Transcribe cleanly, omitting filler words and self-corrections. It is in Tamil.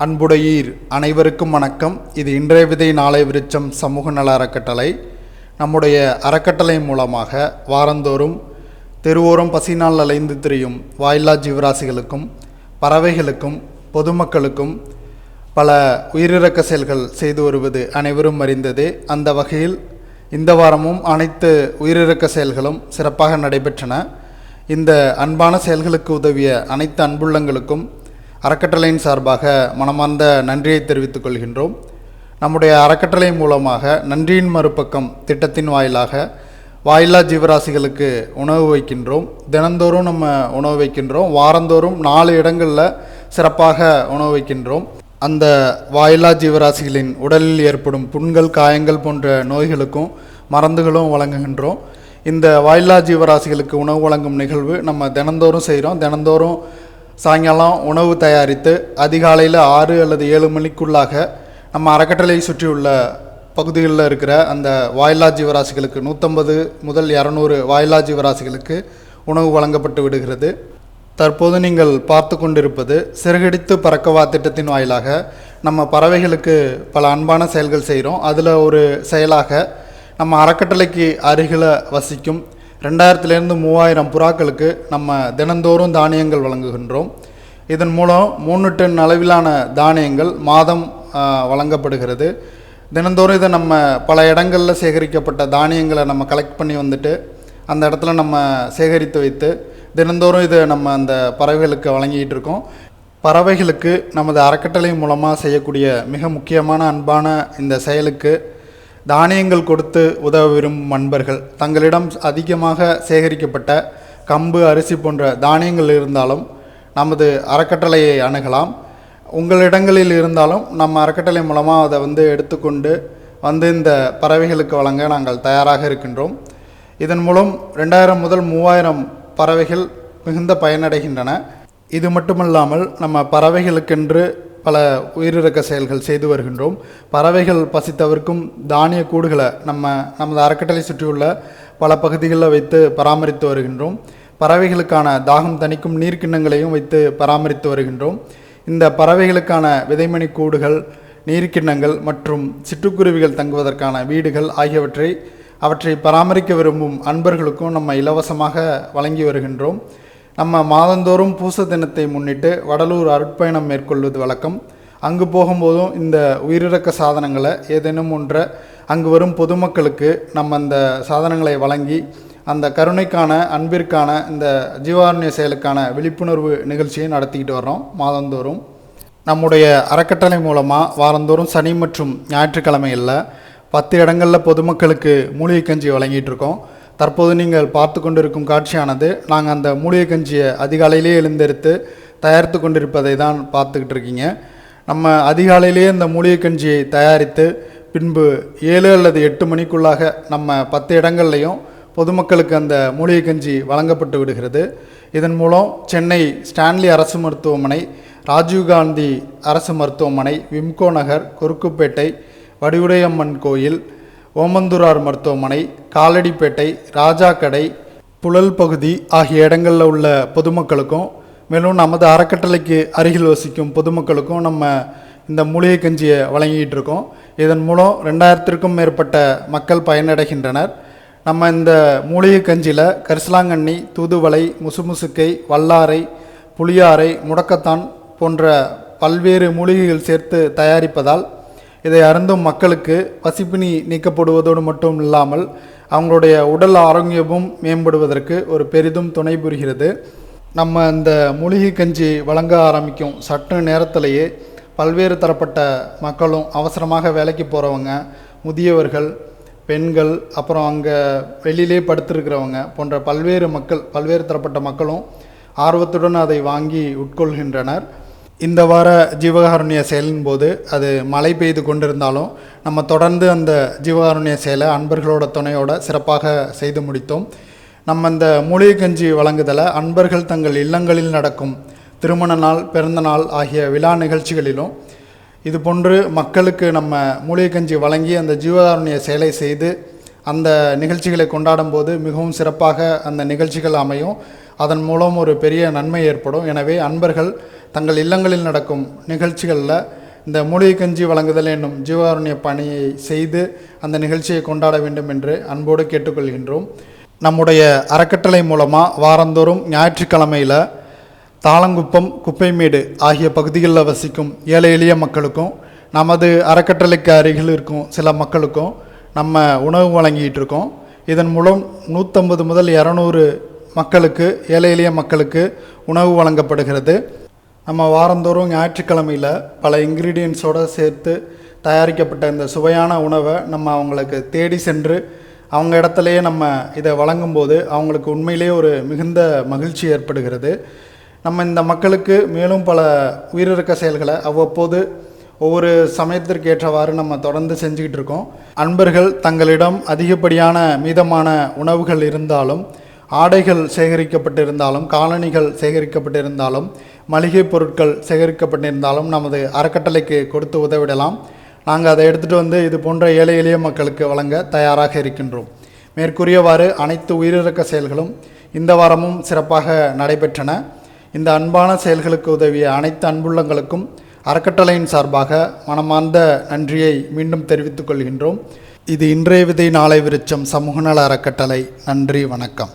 அன்புடையீர் அனைவருக்கும் வணக்கம். இது இன்றைய விதை நாளை விருச்சம் சமூக நல அறக்கட்டளை. நம்முடைய அறக்கட்டளை மூலமாக வாரந்தோறும் தெருவோரம் பசினால் அலைந்து திரியும் வாயில்லா ஜீவராசிகளுக்கும் பறவைகளுக்கும் பொதுமக்களுக்கும் பல உயிரிறக்க செயல்கள் செய்து வருவது அனைவரும் அறிந்ததே. அந்த வகையில் இந்த வாரமும் அனைத்து உயிரிறக்க செயல்களும் சிறப்பாக நடைபெற்றன. இந்த அன்பான செயல்களுக்கு உதவிய அனைத்து அன்புள்ளங்களுக்கும் அறக்கட்டளையின் சார்பாக மனமார்ந்த நன்றியை தெரிவித்துக் கொள்கின்றோம். நம்முடைய அறக்கட்டளை மூலமாக நன்றியின் மறுபக்கம் திட்டத்தின் வாயிலாக வாயில்லா ஜீவராசிகளுக்கு உணவு வைக்கின்றோம். தினந்தோறும் நம்ம உணவு வைக்கின்றோம். வாரந்தோறும் 4 இடங்களில் சிறப்பாக உணவு வைக்கின்றோம். அந்த வாயில்லா ஜீவராசிகளின் உடலில் ஏற்படும் புண்கள், காயங்கள் போன்ற நோய்களுக்கும் மருந்துகளும் வழங்குகின்றோம். இந்த வாயில்லா ஜீவராசிகளுக்கு உணவு வழங்கும் நிகழ்வு நம்ம தினந்தோறும் செய்கிறோம். தினந்தோறும் சாயங்காலம் உணவு தயாரித்து அதிகாலையில் 6 அல்லது 7 மணிக்குள்ளாக நம்ம அறக்கட்டளையை சுற்றியுள்ள பகுதிகளில் இருக்கிற அந்த வாயில்லா ஜீவராசிகளுக்கு 150 முதல் 200 வாயில்லா ஜீவராசிகளுக்கு உணவு வழங்கப்பட்டு விடுகிறது. தற்போது நீங்கள் பார்த்து கொண்டிருப்பது சிறகடித்து பறக்கவா திட்டத்தின் வாயிலாக நம்ம பறவைகளுக்கு பல அன்பான செயல்கள் செய்கிறோம். அதில் ஒரு செயலாக நம்ம அறக்கட்டளைக்கு அருகில் வசிக்கும் 2000 3000 புறாக்களுக்கு நம்ம தினந்தோறும் தானியங்கள் வழங்குகின்றோம். இதன் மூலம் 3 டன் அளவிலான தானியங்கள் மாதம் வழங்கப்படுகிறது. தினந்தோறும் இதை நம்ம பல இடங்களில் சேகரிக்கப்பட்ட தானியங்களை நம்ம கலெக்ட் பண்ணி வந்துட்டு அந்த இடத்துல நம்ம சேகரித்து வைத்து தினந்தோறும் இதை நம்ம அந்த பறவைகளுக்கு வழங்கிட்டு இருக்கோம். பறவைகளுக்கு நமது அறக்கட்டளை மூலமாக செய்யக்கூடிய மிக முக்கியமான அன்பான இந்த செயலுக்கு தானியங்கள் கொடுத்து உதவ விரும்பும் நண்பர்கள் தங்களிடம் அதிகமாக சேகரிக்கப்பட்ட கம்பு, அரிசி போன்ற தானியங்கள் இருந்தாலும் நமது அறக்கட்டளையை அணுகலாம். உங்களிடங்களில் இருந்தாலும் நம்ம அறக்கட்டளை மூலமாக அதை எடுத்துக்கொண்டு இந்த பறவைகளுக்கு வழங்க நாங்கள் தயாராக இருக்கின்றோம். இதன் மூலம் 2000 முதல் 3000 பறவைகள் மிகுந்த பயனடைகின்றன. இது மட்டுமல்லாமல் நம்ம பறவைகளுக்கென்று பல உயிரிறக்க செயல்கள் செய்து வருகின்றோம். பறவைகள் பசித்தவர்க்கும் தானிய கூடுகளை நமது அறக்கட்டளை சுற்றியுள்ள பல பகுதிகளில் வைத்து பராமரித்து வருகின்றோம். பறவைகளுக்கான தாகம் தணிக்கும் நீர்க்கிண்ணங்களையும் வைத்து பராமரித்து வருகின்றோம். இந்த பறவைகளுக்கான விதைமணி கூடுகள், நீர்க்கிண்ணங்கள் மற்றும் சிட்டுக்குருவிகள் தங்குவதற்கான வீடுகள் அவற்றை பராமரிக்க விரும்பும் அன்பர்களுக்கும் நம்ம இலவசமாக வழங்கி வருகின்றோம். நம்ம மாதந்தோறும் பூச தினத்தை முன்னிட்டு வடலூர் அருட்பயணம் மேற்கொள்வது வழக்கம். அங்கு போகும்போதும் இந்த உயிரிறக்க சாதனங்களை ஏதேனும் ஒன்றை அங்கு வரும் பொதுமக்களுக்கு நம்ம அந்த சாதனங்களை வழங்கி அந்த கருணைக்கான, அன்பிற்கான, இந்த ஜீவாரண்ய செயலுக்கான விழிப்புணர்வு நிகழ்ச்சியை நடத்திக்கிட்டு வர்றோம் மாதந்தோறும். நம்முடைய அறக்கட்டளை மூலமாக வாரந்தோறும் சனி மற்றும் ஞாயிற்றுக்கிழமைகளில் 10 இடங்களில் பொதுமக்களுக்கு மூலிகை கஞ்சி வழங்கிட்டு இருக்கோம். தற்போது நீங்கள் பார்த்து கொண்டிருக்கும் காட்சியானது நாங்கள் அந்த மூலிகை கஞ்சியை அதிகாலையிலே எழுந்தெடுத்து தயாரித்து கொண்டிருப்பதை தான் பார்த்துக்கிட்டு இருக்கீங்க. நம்ம அதிகாலையிலே இந்த மூலிகை கஞ்சியை தயாரித்து பின்பு 7 அல்லது 8 மணிக்குள்ளாக நம்ம 10 இடங்கள்லையும் பொதுமக்களுக்கு அந்த மூலிகை கஞ்சி வழங்கப்பட்டு விடுகிறது. இதன் மூலம் சென்னை ஸ்டான்லி அரசு மருத்துவமனை, ராஜீவ்காந்தி அரசு மருத்துவமனை, விம்கோ நகர், கொருக்குப்பேட்டை, வடிவுடையம்மன் கோயில், ஓமந்தூரார் மருத்துவமனை, காலடிப்பேட்டை, ராஜா கடை, புழல் பகுதி ஆகிய இடங்களில் உள்ள பொதுமக்களுக்கும் மேலும் நமது அறக்கட்டளைக்கு அருகில் வசிக்கும் பொதுமக்களுக்கும் நம்ம இந்த மூலிகை கஞ்சியை வழங்கிட்டு இருக்கோம். இதன் மூலம் 2000க்கும் மேற்பட்ட மக்கள் பயனடைகின்றனர். நம்ம இந்த மூலிகை கஞ்சியில் கரிசலாங்கண்ணி, தூதுவளை, முசுமுசுக்கை, வல்லாரை, புளியாரை, முடக்கத்தான் போன்ற பல்வேறு மூலிகைகள் சேர்த்து தயாரிப்பதால் இதை அருந்தும் மக்களுக்கு பசிப்பினி நீக்கப்படுவதோடு மட்டும் இல்லாமல் அவங்களுடைய உடல் ஆரோக்கியமும் மேம்படுவதற்கு ஒரு பெரிதும் துணை புரிகிறது. நம்ம இந்த மூலிகை கஞ்சி வழங்க ஆரம்பிக்கும் சற்று நேரத்திலேயே பல்வேறு தரப்பட்ட மக்களும், அவசரமாக வேலைக்கு போகிறவங்க, முதியவர்கள், பெண்கள், அப்புறம் அங்கே வெளியிலே படுத்திருக்கிறவங்க போன்ற பல்வேறு தரப்பட்ட மக்களும் ஆர்வத்துடன் அதை வாங்கி உட்கொள்கின்றனர். இந்த வார ஜீவகாருண்ய செயலின் போது அது மழை பெய்து கொண்டிருந்தாலும் நம்ம தொடர்ந்து அந்த ஜீவகாருண்ய செயலை அன்பர்களோட துணையோட சிறப்பாக செய்து முடித்தோம். நம்ம இந்த மூலிகை கஞ்சி வழங்குதலை அன்பர்கள் தங்கள் இல்லங்களில் நடக்கும் திருமண நாள், பிறந்த நாள் ஆகிய விழா நிகழ்ச்சிகளிலும் இதுபோன்று மக்களுக்கு நம்ம மூலிகை கஞ்சி வழங்கி அந்த ஜீவகாருண்ய செயலை செய்து அந்த நிகழ்ச்சிகளை கொண்டாடும் போது மிகவும் சிறப்பாக அந்த நிகழ்ச்சிகள் அமையும். அதன் மூலம் ஒரு பெரிய நன்மை ஏற்படும். எனவே அன்பர்கள் தங்கள் இல்லங்களில் நடக்கும் நிகழ்ச்சிகளில் இந்த மூலிகை கஞ்சி வழங்குதல் என்னும் ஜீவகாருண்ய பணியை செய்து அந்த நிகழ்ச்சியை கொண்டாட வேண்டும் என்று அன்போடு கேட்டுக்கொள்கின்றோம். நம்முடைய அறக்கட்டளை மூலமாக வாரந்தோறும் ஞாயிற்றுக்கிழமையில் தாளங்குப்பம், குப்பைமேடு ஆகிய பகுதிகளில் வசிக்கும் ஏழை எளிய மக்களுக்கும் நமது அறக்கட்டளைக்கு அருகில் இருக்கும் சில மக்களுக்கும் நம்ம உணவு வழங்கிட்டு இருக்கோம். இதன் மூலம் 150 முதல் 200 மக்களுக்கு, ஏழை எளிய மக்களுக்கு உணவு வழங்கப்படுகிறது. நம்ம வாரந்தோறும் ஞாயிற்றுக்கிழமையில் பல இன்க்ரீடியன்ஸோடு சேர்த்து தயாரிக்கப்பட்ட இந்த சுவையான உணவை நம்ம அவங்களுக்கு தேடி சென்று அவங்க இடத்துலையே நம்ம இதை வழங்கும்போது அவங்களுக்கு உண்மையிலேயே ஒரு மிகுந்த மகிழ்ச்சி ஏற்படுகிறது. நம்ம இந்த மக்களுக்கு மேலும் பல உயிரிழக்க செயல்களை அவ்வப்போது ஒவ்வொரு சமயத்திற்கு ஏற்றவாறு நம்ம தொடர்ந்து செஞ்சுக்கிட்டு இருக்கோம். அன்பர்கள் தங்களிடம் அதிகப்படியான மீதமான உணவுகள் இருந்தாலும், ஆடைகள் சேகரிக்கப்பட்டிருந்தாலும், காலணிகள் சேகரிக்கப்பட்டிருந்தாலும், மளிகை பொருட்கள் சேகரிக்கப்பட்டிருந்தாலும் நமது அறக்கட்டளைக்கு கொடுத்து உதவிடலாம். நாங்கள் அதை எடுத்துகிட்டு வந்து இது போன்ற ஏழை எளிய மக்களுக்கு வழங்க தயாராக இருக்கின்றோம். மேற்கூறியவாறு அனைத்து உயிரிழக்க செயல்களும் இந்த வாரமும் சிறப்பாக நடைபெற்றன. இந்த அன்பான செயல்களுக்கு உதவிய அனைத்து அன்புள்ளங்களுக்கும் அறக்கட்டளையின் சார்பாக மனமார்ந்த நன்றியை மீண்டும் தெரிவித்துக் கொள்கின்றோம். இது இன்றைய விதை நாளை விருட்சம் சமூக நல அறக்கட்டளை. நன்றி, வணக்கம்.